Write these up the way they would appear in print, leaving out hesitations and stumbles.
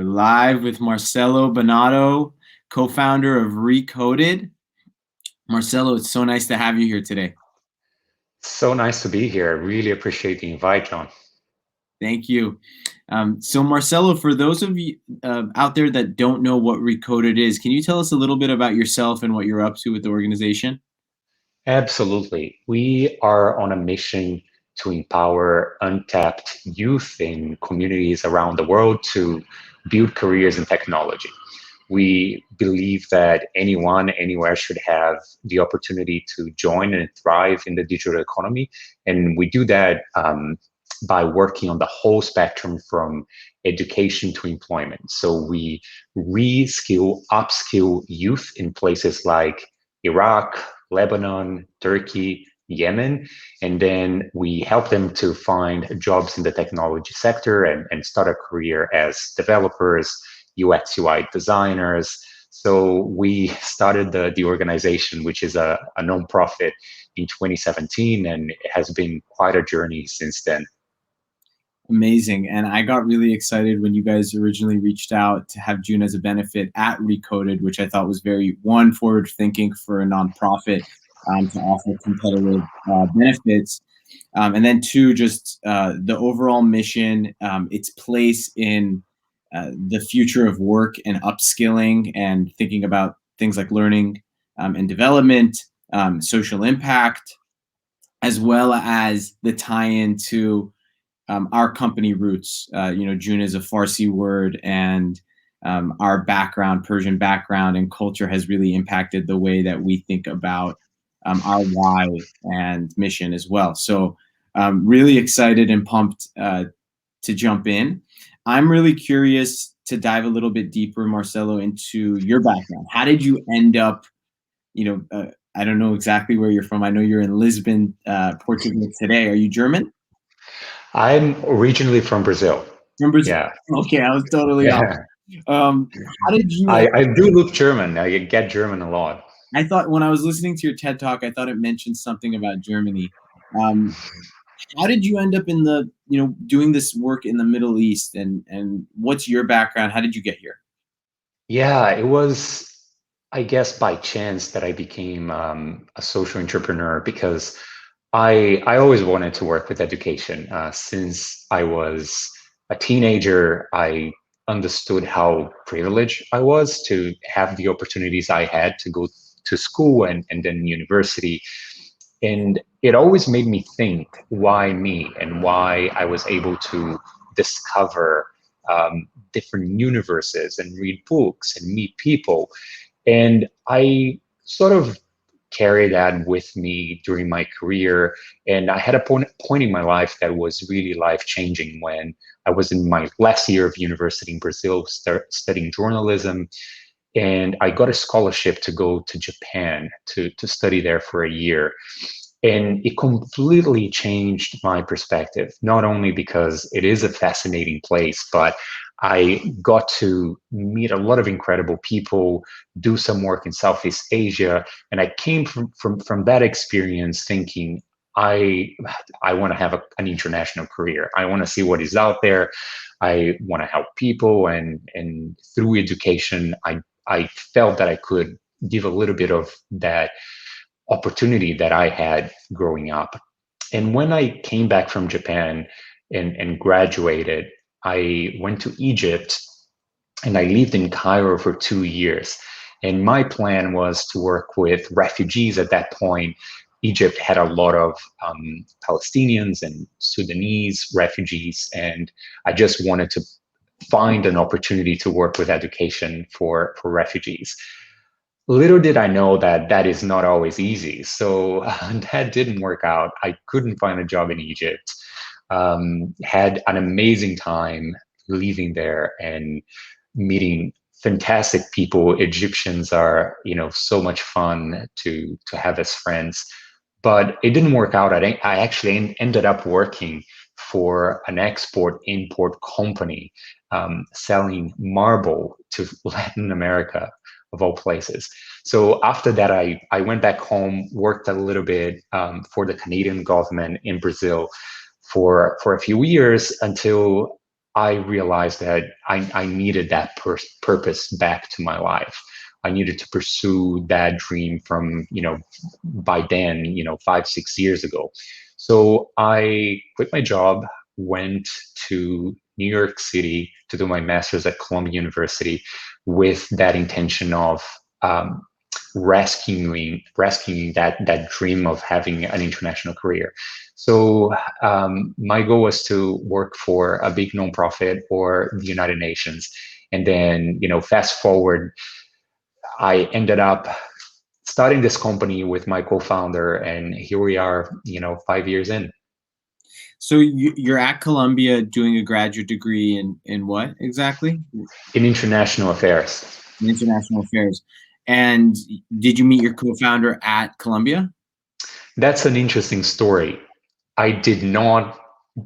We're live with Marcello Bonatto, co-founder of Recoded. Marcello, it's so nice to have you here today. So nice to be here. I really appreciate the invite, John. Thank you. So Marcello, for those of you out there that don't know what Recoded is, can you tell us a little bit about yourself and what you're up to with the organization? Absolutely. We are on a mission to empower untapped youth in communities around the world to build careers in technology. We believe that anyone, anywhere should have the opportunity to join and thrive in the digital economy. And we do that by working on the whole spectrum from education to employment. So we reskill, upskill youth in places like Iraq, Lebanon, Turkey, Yemen, and then we help them to find jobs in the technology sector and start a career as developers, UX, UI designers. So we started the organization, which is a nonprofit, in 2017, and it has been quite a journey since then. Amazing. And I got really excited when you guys originally reached out to have JOON as a benefit at Recoded, which I thought was very, one, forward thinking for a nonprofit to offer competitive benefits. And then two, just the overall mission, its place in the future of work and upskilling and thinking about things like learning and development, social impact, as well as the tie-in to our company roots. JOON is a Farsi word, and our background, Persian background and culture has really impacted the way that we think about our why and mission as well. So really excited and pumped to jump in. I'm really curious to dive a little bit deeper, Marcello, into your background. How did you end up, I don't know exactly where you're from. I know you're in Lisbon, Portugal today. Are you German? I'm originally from Brazil. From Brazil. Yeah, Okay, I was totally off. yeah. How did you? I do look German. I get German a lot. I thought when I was listening to your TED talk, I thought it mentioned something about Germany. Um, how did you end up in the, doing this work in the Middle East, and what's your background? How did you get here? Yeah, it was, I guess, by chance that I became a social entrepreneur because I always wanted to work with education. Since I was a teenager, I understood how privileged I was to have the opportunities I had to go to school and then university. And it always made me think, why me and why I was able to discover different universes and read books and meet people. And I sort of carry that with me during my career. And I had a point in my life that was really life changing when I was in my last year of university in Brazil, studying journalism. And I got a scholarship to go to Japan to study there for a year. And it completely changed my perspective, not only because it is a fascinating place, but I got to meet a lot of incredible people, do some work in Southeast Asia, and I came from that experience thinking, I I want to have an international career. I want to see what is out there. I want to help people, and through education, I felt that I could give a little bit of that opportunity that I had growing up. And when I came back from Japan and graduated, I went to Egypt and I lived in Cairo for 2 years. And my plan was to work with refugees at that point. Egypt had a lot of Palestinians and Sudanese refugees, and I just wanted to find an opportunity to work with education for refugees. Little did I know that that is not always easy. So that didn't work out. I couldn't find a job in Egypt. Had an amazing time living there and meeting fantastic people. Egyptians are, so much fun to have as friends. But it didn't work out. I actually ended up working for an export-import company selling marble to Latin America, of all places. So after that, I went back home, worked a little bit for the Canadian government in Brazil for a few years until I realized that I needed that purpose back to my life. I needed to pursue that dream from, by then, 5, 6 years ago. So I quit my job, went to New York City to do my master's at Columbia University with that intention of um, rescuing that dream of having an international career. So my goal was to work for a big nonprofit or the United Nations, and then fast forward, I ended up starting this company with my co-founder, and here we are, 5 years in. So you're at Columbia doing a graduate degree in what exactly? In international affairs. In international affairs. And did you meet your co-founder at Columbia? That's an interesting story. I did not,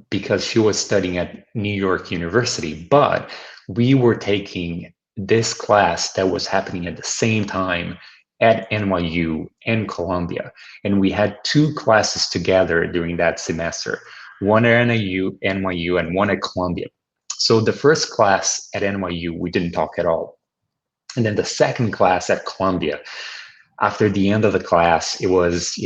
because she was studying at New York University, but we were taking this class that was happening at the same time at NYU and Columbia. And we had two classes together during that semester, one at NYU and one at Columbia. So the first class at NYU, we didn't talk at all. And then the second class at Columbia, after the end of the class, it was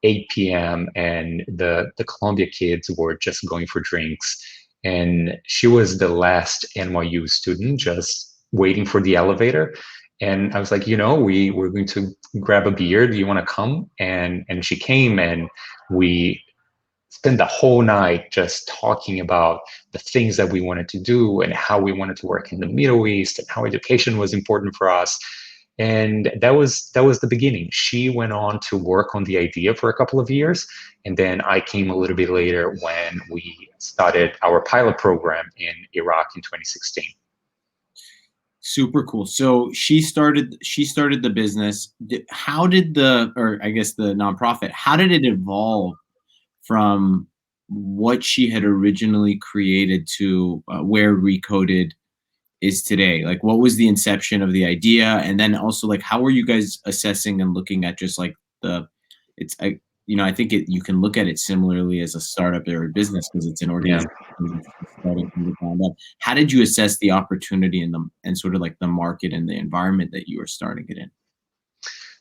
8 p.m. and the Columbia kids were just going for drinks, and she was the last NYU student just waiting for the elevator. And I was like, we were going to grab a beer. Do you want to come? And she came, and we spent the whole night just talking about the things that we wanted to do and how we wanted to work in the Middle East and how education was important for us. And that was the beginning. She went on to work on the idea for a couple of years, and then I came a little bit later when we started our pilot program in Iraq in 2016. Super cool. So she started the business. How did or I guess the nonprofit, how did it evolve from what she had originally created to where Recoded is today? Like, what was the inception of the idea? And then also, like, how were you guys assessing and looking at just like it's, I think you can look at it similarly as a startup or a business because it's an Yeah. organization that's starting from the ground up. How did you assess the opportunity and sort of like the market and the environment that you were starting it in?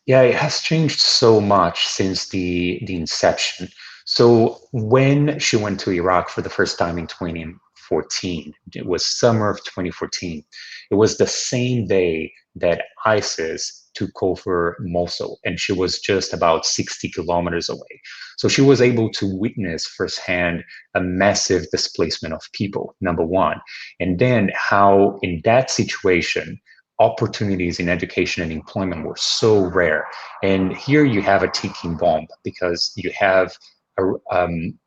Yeah, it has changed so much since the inception. So when she went to Iraq for the first time in 2014, it was summer of 2014. It was the same day that ISIS took over Mosul, and she was just about 60 kilometers away. So she was able to witness firsthand a massive displacement of people, number one, and then how in that situation opportunities in education and employment were so rare. And here you have a ticking bomb because you have a, um,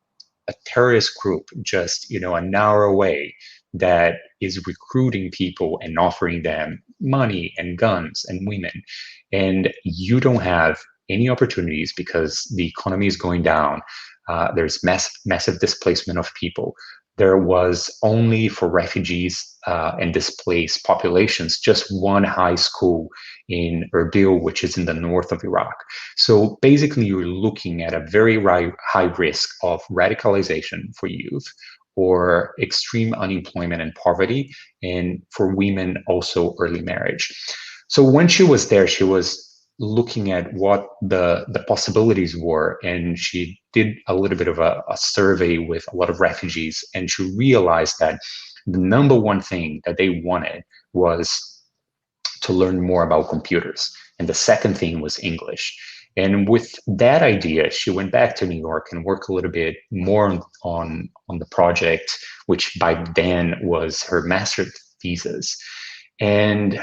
a terrorist group just an hour away that is recruiting people and offering them money and guns and women, and you don't have any opportunities because the economy is going down. There's massive displacement of people. There was only for refugees and displaced populations just one high school in Erbil, which is in the north of Iraq. So basically, you're looking at a very high risk of radicalization for youth, or extreme unemployment and poverty, and for women, also early marriage. So when she was there, she was looking at what the possibilities were, and she did a little bit of a survey with a lot of refugees, and she realized that the number one thing that they wanted was to learn more about computers. And the second thing was English. And with that idea, she went back to New York and worked a little bit more on the project, which by then was her master's thesis. And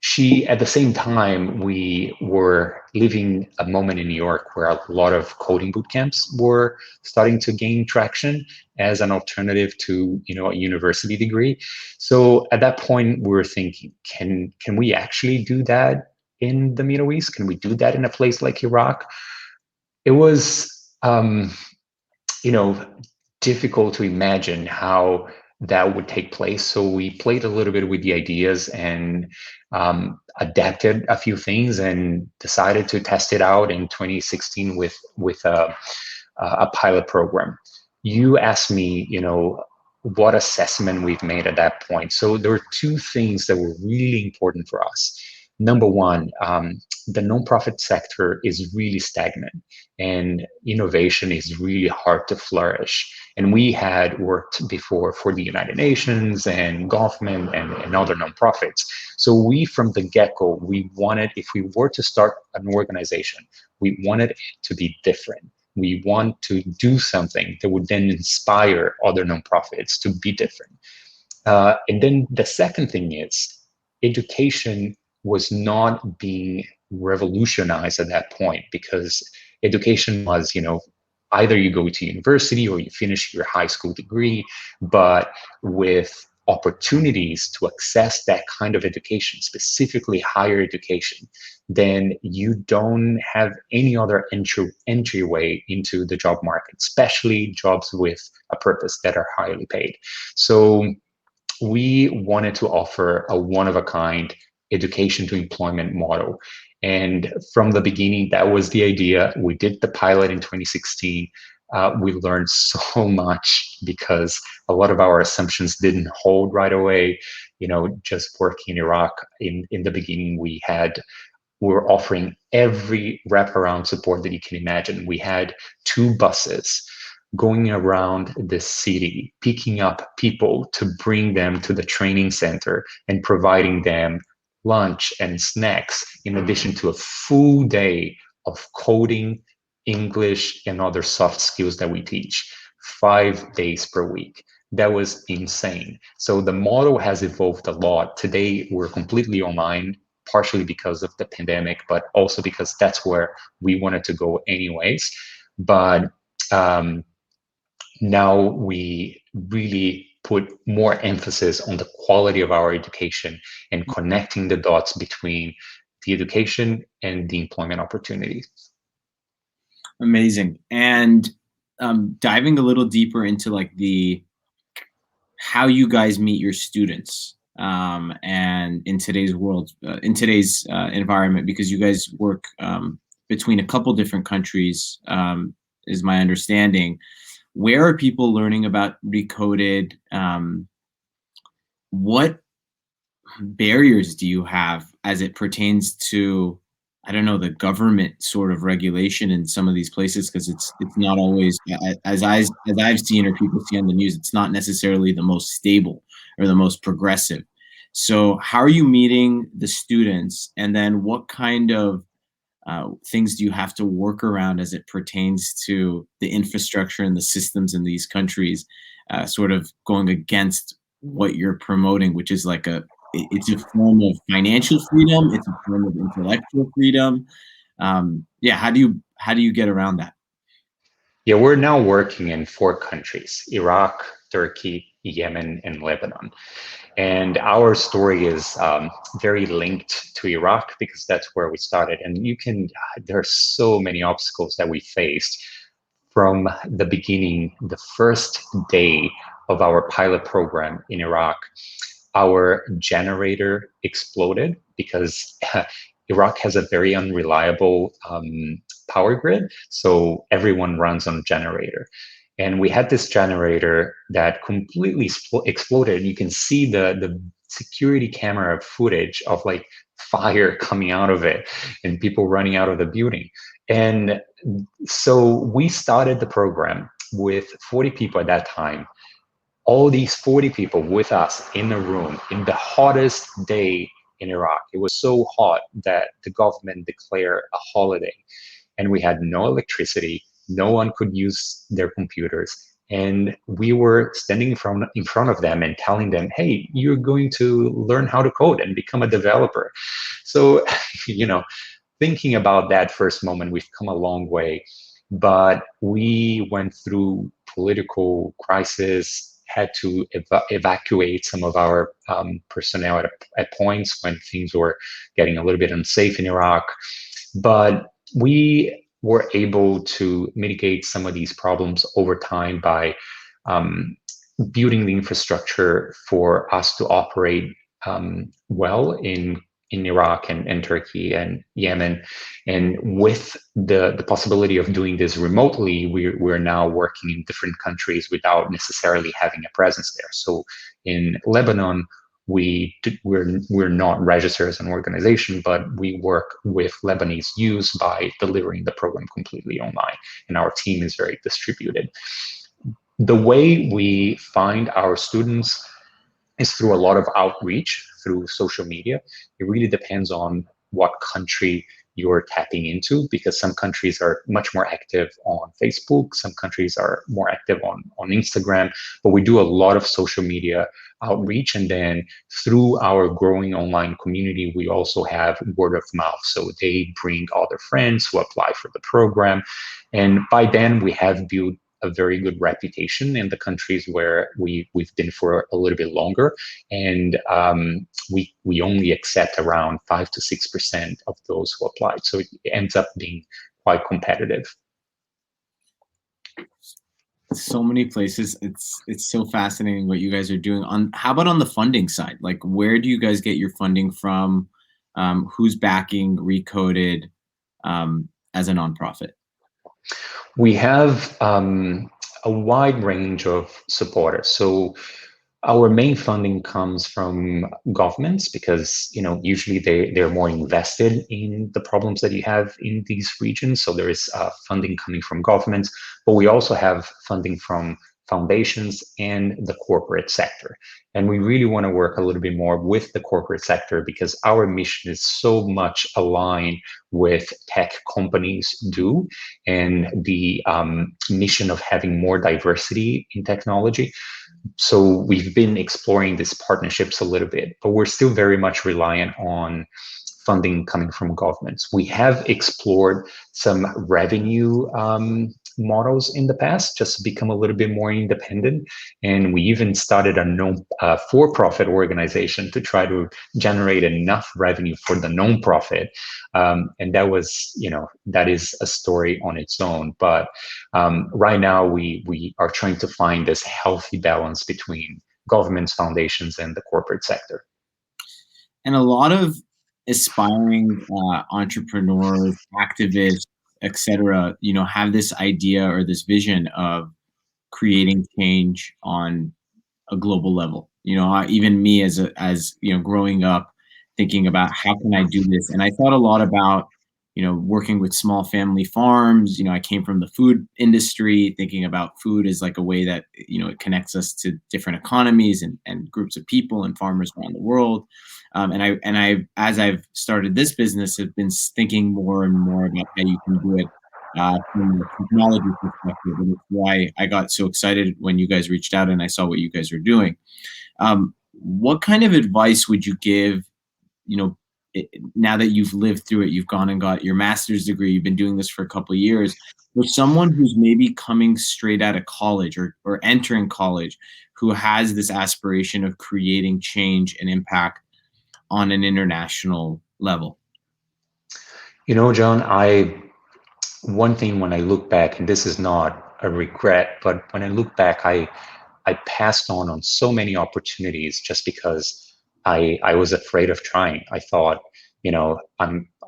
she, at the same time, we were living a moment in New York where a lot of coding boot camps were starting to gain traction as an alternative to a university degree. So at that point, we were thinking, can we actually do that in the Middle East? Can we do that in a place like Iraq? It was you know, difficult to imagine how that would take place. So we played a little bit with the ideas and adapted a few things and decided to test it out in 2016 with a pilot program. You asked me, what assessment we've made at that point. So there were two things that were really important for us. Number one, the nonprofit sector is really stagnant and innovation is really hard to flourish. And we had worked before for the United Nations and government and other nonprofits. So we, from the get-go, we wanted, if we were to start an organization, we wanted it to be different. We want to do something that would then inspire other nonprofits to be different. And then the second thing is education was not being revolutionized at that point, because education was, either you go to university or you finish your high school degree, but with opportunities to access that kind of education, specifically higher education, then you don't have any other entryway into the job market, especially jobs with a purpose that are highly paid. So we wanted to offer a one-of-a-kind education to employment model. And from the beginning, that was the idea. We did the pilot in 2016. We learned so much because a lot of our assumptions didn't hold right away. Just working in Iraq, in the beginning, we were offering every wraparound support that you can imagine. We had 2 buses going around the city, picking up people to bring them to the training center and providing them lunch and snacks, in addition to a full day of coding, English, and other soft skills that we teach, 5 days per week. That was insane. So the model has evolved a lot. Today, we're completely online, partially because of the pandemic, but also because that's where we wanted to go anyways. But um, now we really put more emphasis on the quality of our education and connecting the dots between the education and the employment opportunities. Amazing. And diving a little deeper into like the how you guys meet your students, and in today's world, in today's environment, because you guys work between a couple different countries, is my understanding. Where are people learning about Recoded? What barriers do you have as it pertains to, I don't know, the government sort of regulation in some of these places? Because it's not always, as I've seen or people see on the news, it's not necessarily the most stable or the most progressive. So how are you meeting the students, and then what kind of things do you have to work around as it pertains to the infrastructure and the systems in these countries, sort of going against what you're promoting, which is like it's a form of financial freedom, it's a form of intellectual freedom. Yeah, how do you get around that? Yeah, we're now working in 4 countries: Iraq, Turkey, Yemen, and Lebanon. And our story is very linked to Iraq because that's where we started. And there are so many obstacles that we faced from the beginning. The first day of our pilot program in Iraq, our generator exploded because Iraq has a very unreliable power grid. So everyone runs on a generator. And we had this generator that completely exploded. You can see the security camera footage of like fire coming out of it and people running out of the building. And so we started the program with 40 people at that time. All these 40 people with us in a room in the hottest day in Iraq. It was so hot that the government declared a holiday, and we had no electricity. No one could use their computers. And we were standing in front of them and telling them, hey, you're going to learn how to code and become a developer. So, thinking about that first moment, we've come a long way. But we went through political crisis, had to evacuate some of our personnel at points when things were getting a little bit unsafe in Iraq. But we were able to mitigate some of these problems over time by um, building the infrastructure for us to operate well in in Iraq and Turkey and Yemen. And with the possibility of doing this remotely, we're now working in different countries without necessarily having a presence there. So in Lebanon, we're not registered as an organization, but we work with Lebanese youth by delivering the program completely online, and our team is very distributed. The way we find our students is through a lot of outreach through social media. It really depends on what country you're tapping into, because some countries are much more active on Facebook, some countries are more active on Instagram, but we do a lot of social media outreach. And then through our growing online community, we also have word of mouth. So they bring other friends who apply for the program. And by then we have built a very good reputation in the countries where we've been for a little bit longer, and we only accept around 5 to 6% of those who applied. So it ends up being quite competitive. So many places. It's so fascinating what you guys are doing. On how about on the funding side? Like, where do you guys get your funding from? Who's backing Recoded as a nonprofit? We have a wide range of supporters. So our main funding comes from governments, because usually they're more invested in the problems that you have in these regions. So there is funding coming from governments, but we also have funding from foundations and the corporate sector. And we really want to work a little bit more with the corporate sector, because our mission is so much aligned with tech companies do, and the mission of having more diversity in technology. So we've been exploring these partnerships a little bit, but we're still very much reliant on funding coming from governments. We have explored some revenue models in the past, just to become a little bit more independent. And we even started a for-profit organization to try to generate enough revenue for the non-profit. And that is a story on its own. But right now, we are trying to find this healthy balance between governments, foundations, and the corporate sector. And a lot of aspiring entrepreneurs, activists, etc., have this idea or this vision of creating change on a global level. Even me as growing up, thinking about how can I do this, and I thought a lot about working with small family farms. I came from the food industry, thinking about food as like a way that it connects us to different economies and groups of people and farmers around the world. And I as I've started this business, have been thinking more and more about how you can do it from a technology perspective, and it's why I got so excited when you guys reached out and I saw what you guys are doing. What kind of advice would you give, now that you've lived through it, you've gone and got your master's degree, you've been doing this for a couple of years, for someone who's maybe coming straight out of college or entering college, who has this aspiration of creating change and impact on an international level? John, one thing when I look back, and this is not a regret, but when I look back, I passed on so many opportunities just because I was afraid of trying. I thought,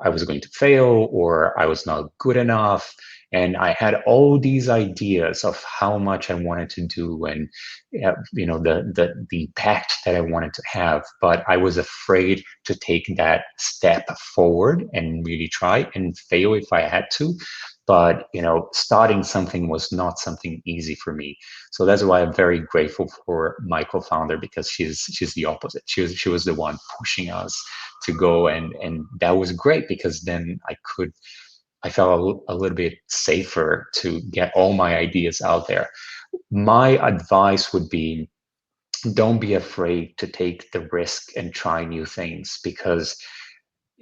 I was going to fail, or I was not good enough. And I had all these ideas of how much I wanted to do, and the impact that I wanted to have. But I was afraid to take that step forward and really try, and fail if I had to. But starting something was not something easy for me. So that's why I'm very grateful for my co-founder, because she's the opposite. She was the one pushing us to go, and that was great, because then I felt a little bit safer to get all my ideas out there. My advice would be, don't be afraid to take the risk and try new things, because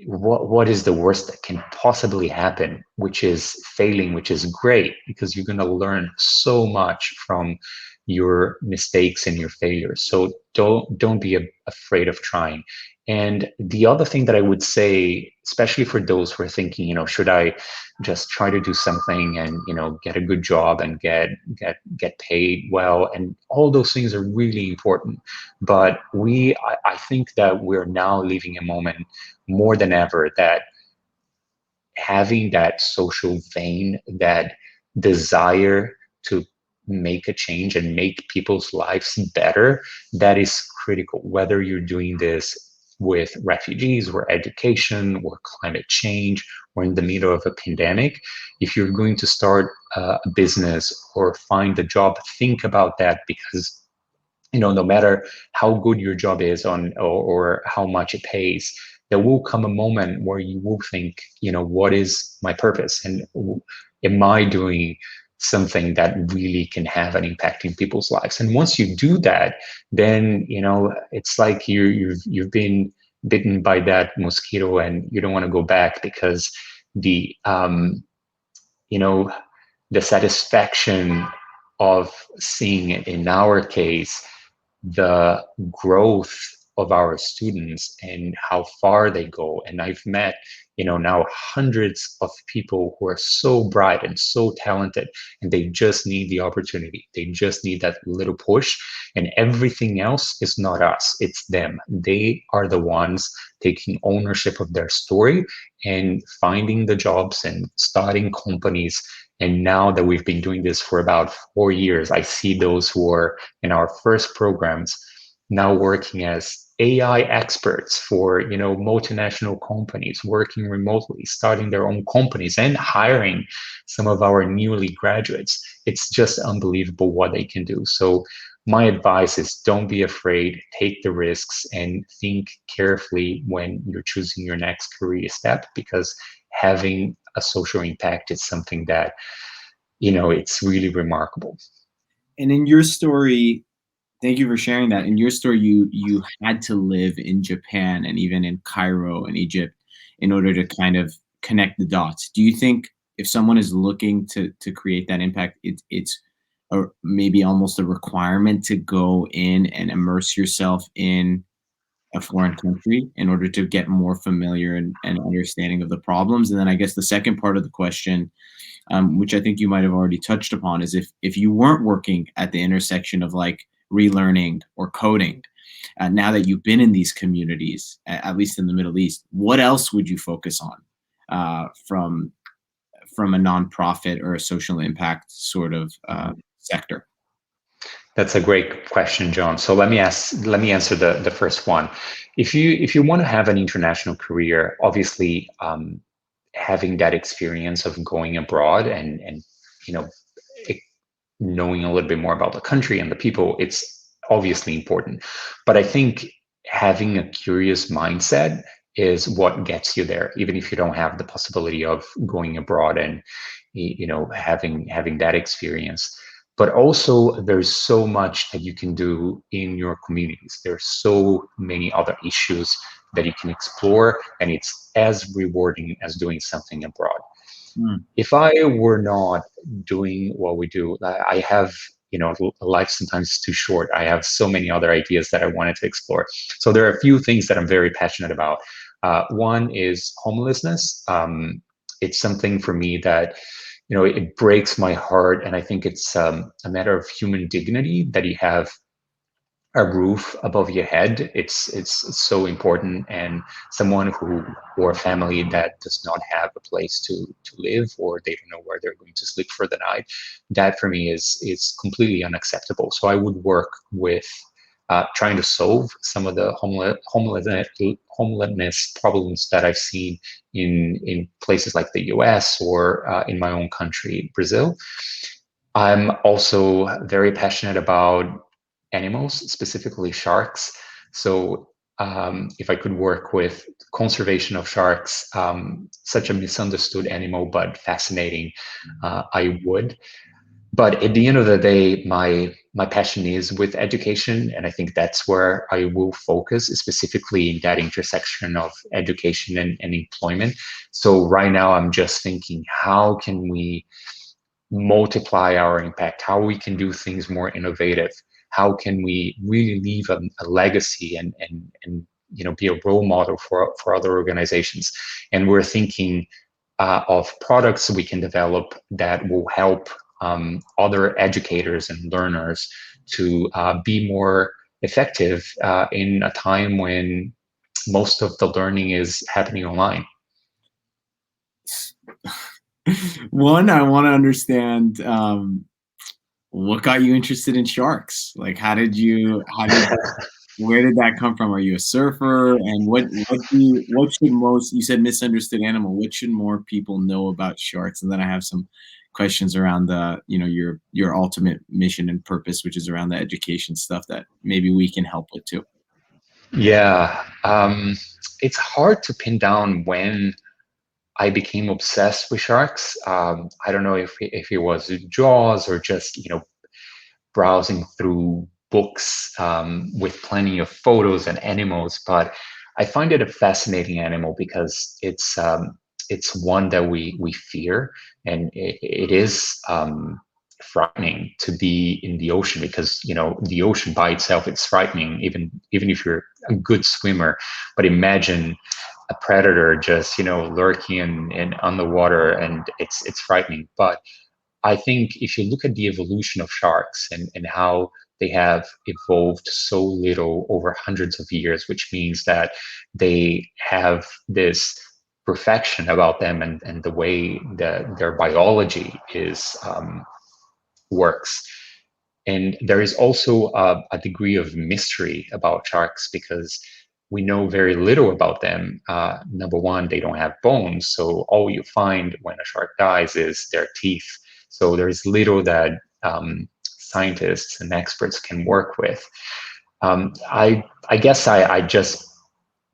what is the worst that can possibly happen, which is failing, which is great, because you're going to learn so much from your mistakes and your failures. So don't be afraid of trying. And the other thing that I would say, especially for those who are thinking, should I just try to do something and get a good job and get paid well, and all those things are really important. But I think that we're now living a moment more than ever that having that social vein, that desire to make a change and make people's lives better, that is critical. Whether you're doing this with refugees or education or climate change or in the middle of a pandemic, if you're going to start a business or find a job, think about that, because no matter how good your job is or how much it pays, there will come a moment where you will think, what is my purpose, and am I doing something that really can have an impact in people's lives? And once you do that, then it's like you've been bitten by that mosquito, and you don't want to go back, because the you know the satisfaction of seeing it, in our case, the growth of our students and how far they go. And I've met, now hundreds of people who are so bright and so talented, and they just need the opportunity. They just need that little push, and everything else is not us, it's them. They are the ones taking ownership of their story and finding the jobs and starting companies. And now that we've been doing this for about 4 years, I see those who are in our first programs now working as AI experts for multinational companies, working remotely, starting their own companies, and hiring some of our newly graduates. It's just unbelievable what they can do. So my advice is, don't be afraid, take the risks, and think carefully when you're choosing your next career step, because having a social impact is something that it's really remarkable. And in your story, thank you for sharing that. In your story, you had to live in Japan and even in Cairo and Egypt in order to kind of connect the dots. Do you think if someone is looking to create that impact, it's maybe almost a requirement to go in and immerse yourself in a foreign country in order to get more familiar and understanding of the problems? And then I guess the second part of the question, which I think you might have already touched upon, is if you weren't working at the intersection of like relearning or coding, now that you've been in these communities, at least in the Middle East, what else would you focus on from a nonprofit or a social impact sort of sector? That's a great question, John. So let me answer the first one. If you want to have an international career, obviously, having that experience of going abroad and you know e- knowing a little bit more about the country and the people, it's obviously important. But I think having a curious mindset is what gets you there, even if you don't have the possibility of going abroad and having that experience. But also, there's so much that you can do in your communities. There's so many other issues that you can explore, and it's as rewarding as doing something abroad. Mm. If I were not doing what we do, I have, life sometimes is too short. I have so many other ideas that I wanted to explore. So there are a few things that I'm very passionate about. One is homelessness. It's something for me that, it breaks my heart, and I think it's a matter of human dignity that you have a roof above your head. It's so important, and someone who, or a family that does not have a place to live, or they don't know where they're going to sleep for the night, that for me is completely unacceptable. So I would work with trying to solve some of the homelessness problems that I've seen in places like the US or in my own country, Brazil. I'm also very passionate about animals, specifically sharks. So if I could work with conservation of sharks, such a misunderstood animal but fascinating, I would. But at the end of the day, my passion is with education, and I think that's where I will focus, specifically in that intersection of education and employment. So right now, I'm just thinking, how can we multiply our impact, how we can do things more innovative, how can we really leave a legacy and be a role model for other organizations. And we're thinking of products we can develop that will help other educators and learners to be more effective in a time when most of the learning is happening online. One, I want to understand what got you interested in sharks? Like, where did that come from? Are you a surfer? And what should most, you said misunderstood animal, what should more people know about sharks? And then I have some questions around the, your ultimate mission and purpose, which is around the education stuff that maybe we can help with too. Yeah, it's hard to pin down when I became obsessed with sharks. I don't know if it was Jaws or just browsing through books with plenty of photos and animals, but I find it a fascinating animal because it's one that we fear, and it is frightening to be in the ocean because the ocean by itself it's frightening even if you're a good swimmer. But imagine a predator just lurking in on the water, and it's frightening. But I think if you look at the evolution of sharks and how they have evolved so little over hundreds of years, which means that they have this perfection about them, and the way that their biology is works. And there is also a degree of mystery about sharks because we know very little about them. Number one, they don't have bones, so all you find when a shark dies is their teeth. So there is little that scientists and experts can work with. I guess I just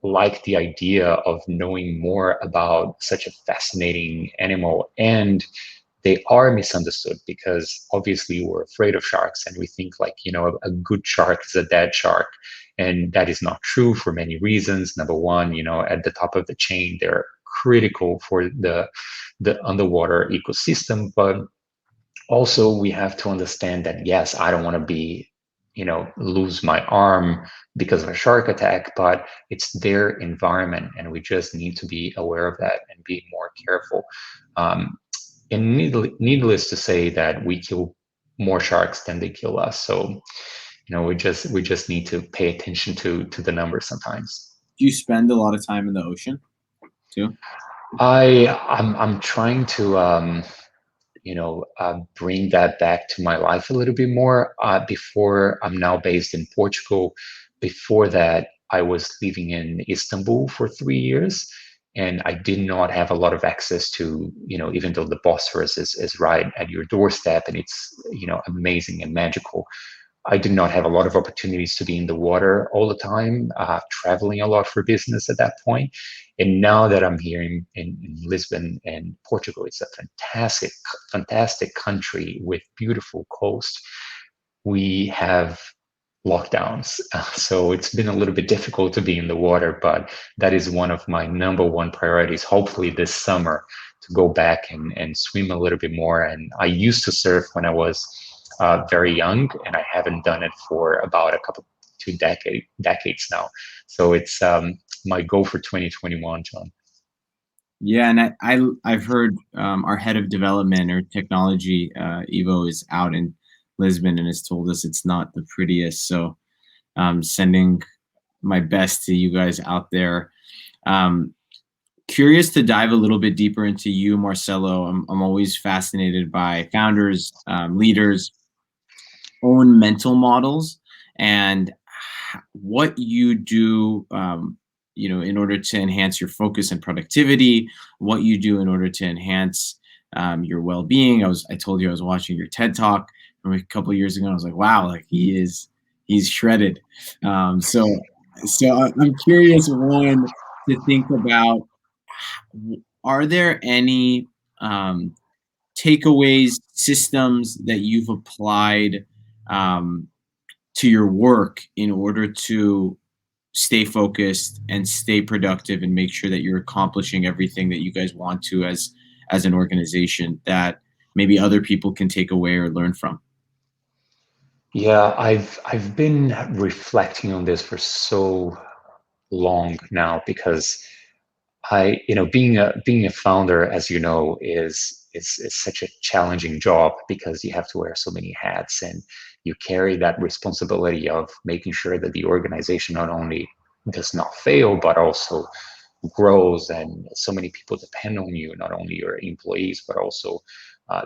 like the idea of knowing more about such a fascinating animal. And they are misunderstood because obviously we're afraid of sharks and we think like a good shark is a dead shark, and that is not true for many reasons. Number one, at the top of the chain, they're critical for the underwater ecosystem. But also we have to understand that yes, I don't want to be lose my arm because of a shark attack, but it's their environment and we just need to be aware of that and be more careful. And needless to say that we kill more sharks than they kill us. So we just need to pay attention to the numbers sometimes. Do you spend a lot of time in the ocean too? I'm trying to bring that back to my life a little bit more. Before, I'm now based in Portugal. Before that, I was living in Istanbul for 3 years, and I did not have a lot of access to, even though the Bosphorus is right at your doorstep and it's, amazing and magical. I did not have a lot of opportunities to be in the water all the time, traveling a lot for business at that point. And now that I'm here in Lisbon and Portugal, it's a fantastic, fantastic country with beautiful coast. We have lockdowns. So it's been a little bit difficult to be in the water, but that is one of my number one priorities, hopefully this summer, to go back and swim a little bit more. And I used to surf when I was very young, and I haven't done it for about 2 decades now. So it's my goal for 2021, John. Yeah, and I've heard our head of development or technology, Evo, is out in Lisbon and has told us it's not the prettiest. So sending my best to you guys out there. Um, Curious to dive a little bit deeper into you, Marcello. I'm always fascinated by founders, leaders, own mental models, and what you do, in order to enhance your focus and productivity, what you do in order to enhance your well-being. I told you I was watching your TED talk from a couple of years ago. And I was like, wow, like he's shredded. I'm curious, one, to think about, are there any takeaways, systems that you've applied um, to your work in order to stay focused and stay productive and make sure that you're accomplishing everything that you guys want to as an organization, that maybe other people can take away or learn from? Yeah, I've been reflecting on this for so long now because being a founder, as you know, is such a challenging job because you have to wear so many hats and you carry that responsibility of making sure that the organization not only does not fail, but also grows, and so many people depend on you, not only your employees, but also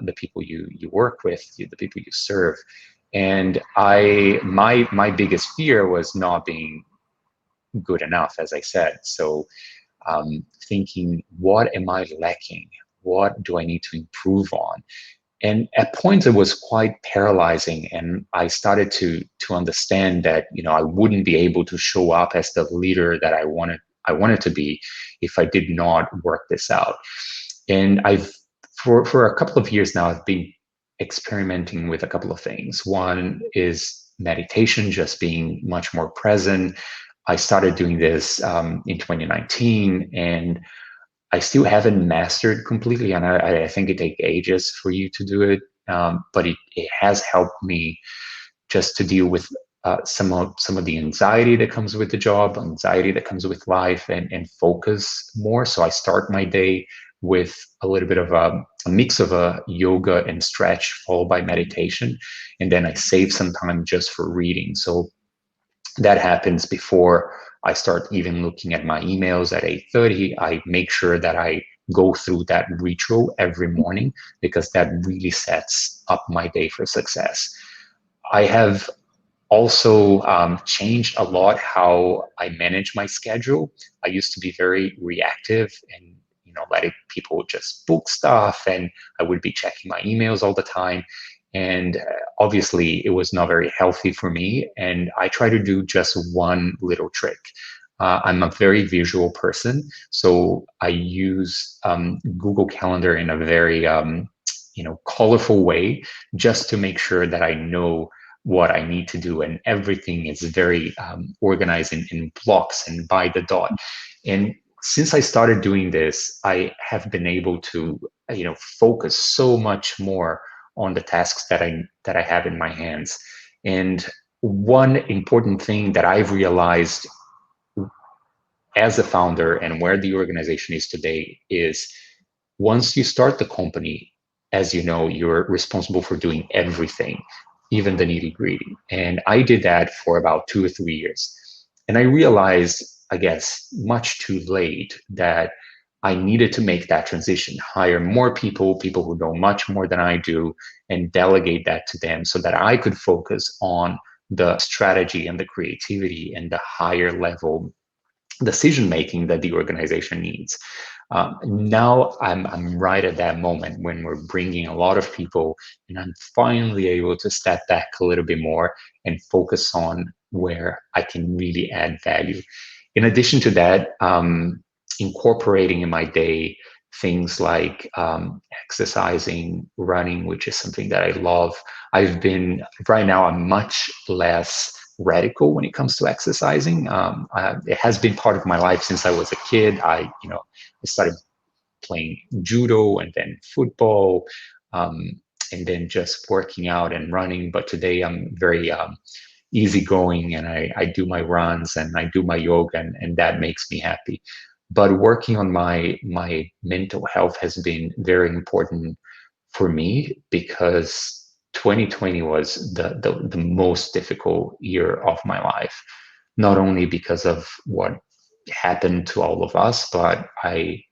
the people you work with, the people you serve. And my biggest fear was not being good enough, as I said. So thinking, what am I lacking? What do I need to improve on? And at points it was quite paralyzing, and I started to understand that I wouldn't be able to show up as the leader that I wanted to be if I did not work this out. And I've for a couple of years now I've been experimenting with a couple of things. One is meditation, just being much more present. I started doing this in 2019, and I still haven't mastered completely, and I think it takes ages for you to do it. But it has helped me just to deal with some of the anxiety that comes with the job, anxiety that comes with life, and focus more. So I start my day with a little bit of a mix of a yoga and stretch, followed by meditation, and then I save some time just for reading. So that happens before I start even looking at my emails at 8:30. I make sure that I go through that ritual every morning because that really sets up my day for success. I have also changed a lot how I manage my schedule. I used to be very reactive and letting people just book stuff, and I would be checking my emails all the time. And obviously, it was not very healthy for me. And I try to do just one little trick. I'm a very visual person, so I use Google Calendar in a very colorful way, just to make sure that I know what I need to do, and everything is very organized in blocks and by the dot. And since I started doing this, I have been able to focus so much more on the tasks that I have in my hands. And one important thing that I've realized as a founder and where the organization is today is, once you start the company, as you know, you're responsible for doing everything, even the nitty gritty. And I did that for about 2 or 3 years. And I realized, I guess, much too late, that I needed to make that transition, hire more people who know much more than I do, and delegate that to them so that I could focus on the strategy and the creativity and the higher level decision making that the organization needs. Now I'm right at that moment when we're bringing a lot of people, and I'm finally able to step back a little bit more and focus on where I can really add value. In addition to that, incorporating in my day things like exercising, running, which is something that I love. I've been right now, I'm much less radical when it comes to exercising. It has been part of my life since I was a kid. I started playing judo and then football, um, and then just working out and running. But today I'm very easygoing, and I do my runs and I do my yoga, and that makes me happy. But working on my mental health has been very important for me because 2020 was the most difficult year of my life, not only because of what happened to all of us, but I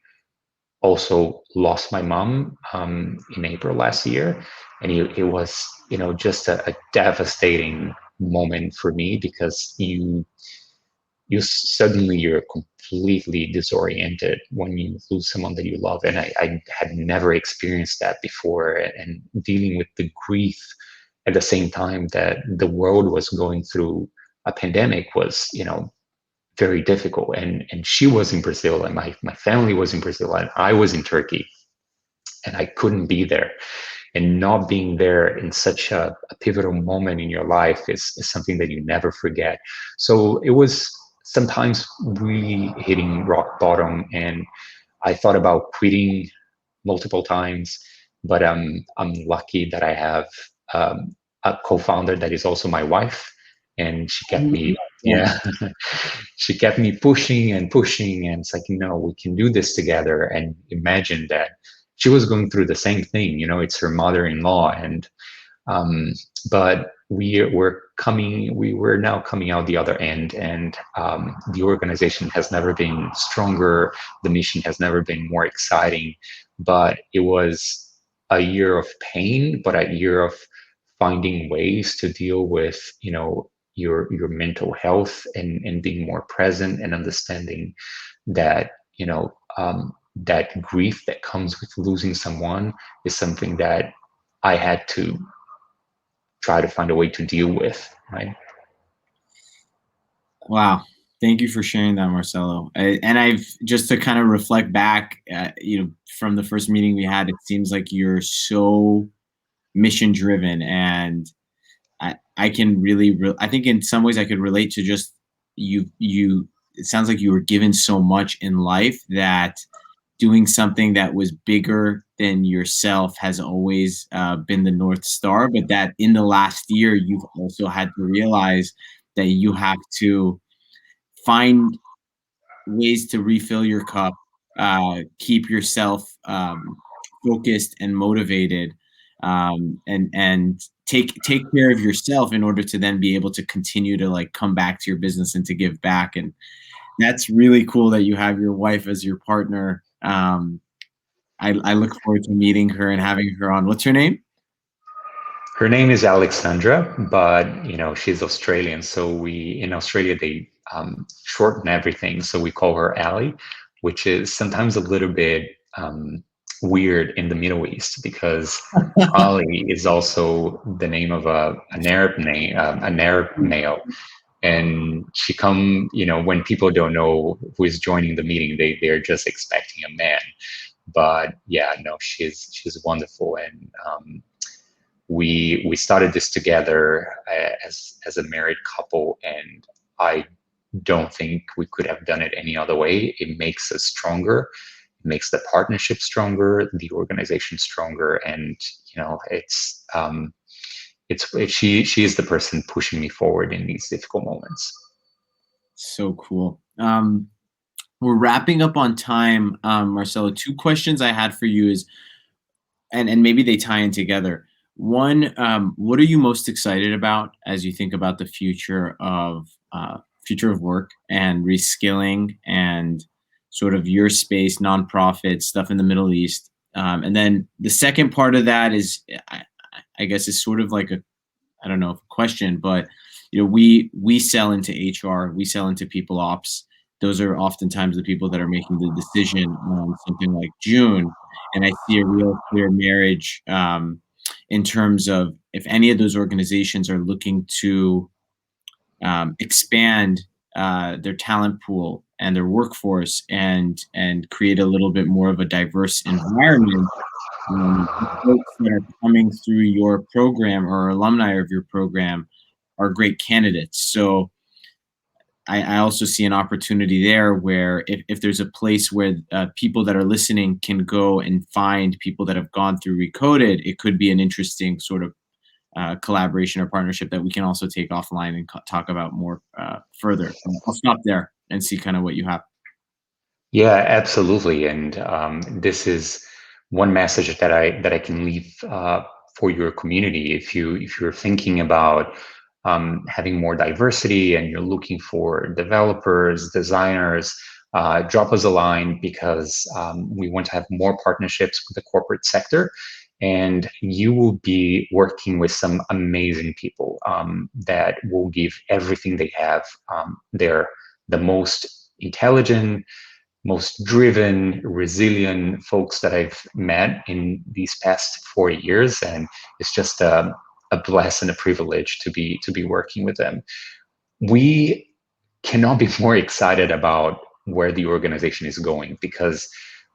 also lost my mom in April last year, and it was just a devastating moment for me because you're completely disoriented when you lose someone that you love, and I had never experienced that before, and dealing with the grief at the same time that the world was going through a pandemic was very difficult. And she was in Brazil, and my family was in Brazil, and I was in Turkey, and I couldn't be there. And not being there in such a pivotal moment in your life is something that you never forget. So it was sometimes really hitting rock bottom, and I thought about quitting multiple times. but I'm lucky that I have a co-founder that is also my wife, and she kept me, Yeah. yeah, she kept me pushing and pushing, and it's like, no, we can do this together. And imagine that she was going through the same thing. It's her mother-in-law, and um, but we were now coming out the other end, and the organization has never been stronger. The mission has never been more exciting, but it was a year of pain, but a year of finding ways to deal with, your mental health, and being more present and understanding that, that grief that comes with losing someone is something that I had to try to find a way to deal with, right? Wow. Thank you for sharing that, Marcelo. And I've just to kind of reflect back, from the first meeting we had, it seems like you're so mission driven, and I can really, I think in some ways I could relate to just you. It sounds like you were given so much in life that doing something that was bigger than yourself has always been the North Star, but that in the last year, you've also had to realize that you have to find ways to refill your cup, keep yourself focused and motivated, and take care of yourself in order to then be able to continue to like come back to your business and to give back. And that's really cool that you have your wife as your partner. I look forward to meeting her and having her on. What's her name? Her name is Alexandra, but she's Australian, so we in Australia they shorten everything, so we call her Ali, which is sometimes a little bit weird in the Middle East because Ali is also the name of an Arab name, an Arab male. And she come, when people don't know who is joining the meeting, they're just expecting a man. But yeah, no, she's wonderful, and we started this together as a married couple, and I don't think we could have done it any other way. It makes us stronger, it makes the partnership stronger, the organization stronger, and she is the person pushing me forward in these difficult moments. So cool. We're wrapping up on time, Marcelo. Two questions I had for you is, and maybe they tie in together. One, what are you most excited about as you think about the future of work and reskilling and sort of your space, nonprofit stuff in the Middle East? And then the second part of that is, I guess, is sort of like a, I don't know if a question, but we sell into HR, we sell into people ops. Those are oftentimes the people that are making the decision on something like JOON. And I see a real clear marriage in terms of if any of those organizations are looking to expand their talent pool and their workforce and create a little bit more of a diverse environment. The folks that are coming through your program or alumni of your program are great candidates. So I also see an opportunity there where if there's a place where people that are listening can go and find people that have gone through Recoded, it could be an interesting sort of collaboration or partnership that we can also take offline and talk about more further. I'll stop there and see kind of what you have. Yeah, absolutely. And this is one message that I can leave for your community. If you're thinking about having more diversity and you're looking for developers, designers, drop us a line because we want to have more partnerships with the corporate sector. And you will be working with some amazing people that will give everything they have. They're the most intelligent, most driven, resilient folks that I've met in these past 4 years, and it's just a bless and a privilege to be working with them. We cannot be more excited about where the organization is going because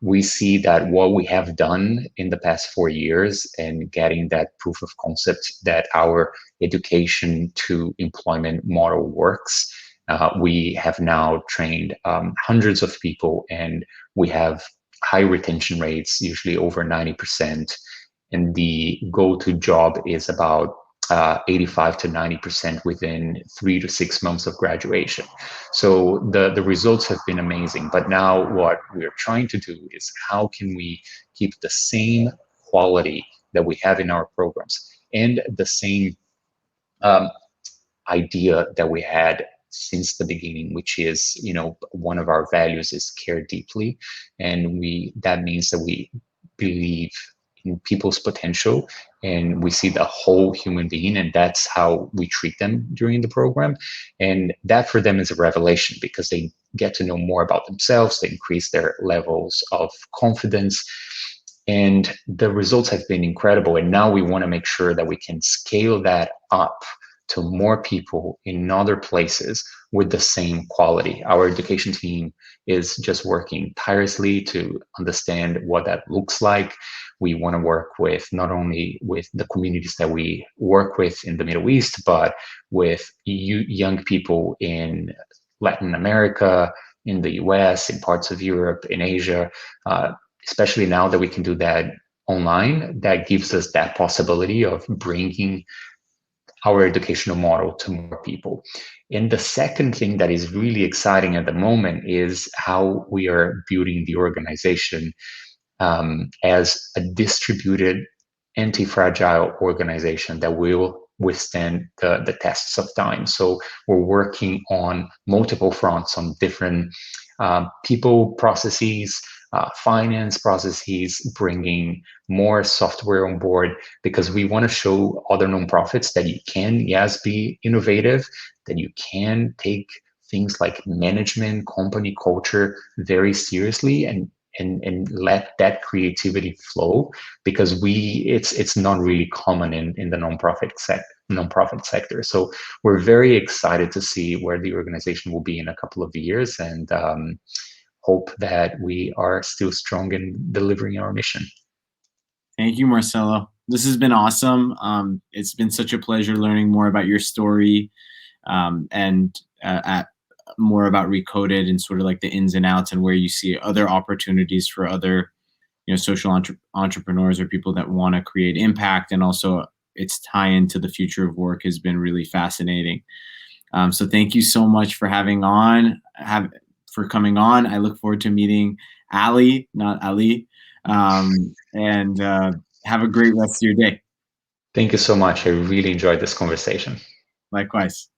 we see that what we have done in the past 4 years and getting that proof of concept that our education to employment model works. We have now trained hundreds of people, and we have high retention rates, usually over 90%. and the go to job is about 85 to 90% within 3 to 6 months of graduation. So the results have been amazing. But now what we're trying to do is how can we keep the same quality that we have in our programs and the same um, idea that we had since the beginning, which is, one of our values is care deeply, and that means that we believe in people's potential, and we see the whole human being, and that's how we treat them during the program. And that for them is a revelation because they get to know more about themselves, they increase their levels of confidence, and the results have been incredible. And now we want to make sure that we can scale that up to more people in other places with the same quality. Our education team is just working tirelessly to understand what that looks like. We want to work with not only with the communities that we work with in the Middle East, but with young people in Latin America, in the US, in parts of Europe, in Asia, especially now that we can do that online. That gives us that possibility of bringing our educational model to more people. And the second thing that is really exciting at the moment is how we are building the organization as a distributed, anti-fragile organization that will withstand the tests of time. So we're working on multiple fronts, on different people processes, finance processes, bringing more software on board, because we want to show other nonprofits that you can, yes, be innovative, that you can take things like management, company culture very seriously, and let that creativity flow, because it's not really common in the nonprofit sector. So we're very excited to see where the organization will be in a couple of years, and hope that we are still strong in delivering our mission. Thank you, Marcello. This has been awesome. It's been such a pleasure learning more about your story, and more about Recoded and sort of like the ins and outs and where you see other opportunities for other, social entrepreneurs or people that want to create impact, and also its tie into the future of work has been really fascinating. So thank you so much for for coming on. I look forward to meeting Ali, not Ali, and have a great rest of your day. Thank you so much. I really enjoyed this conversation. Likewise.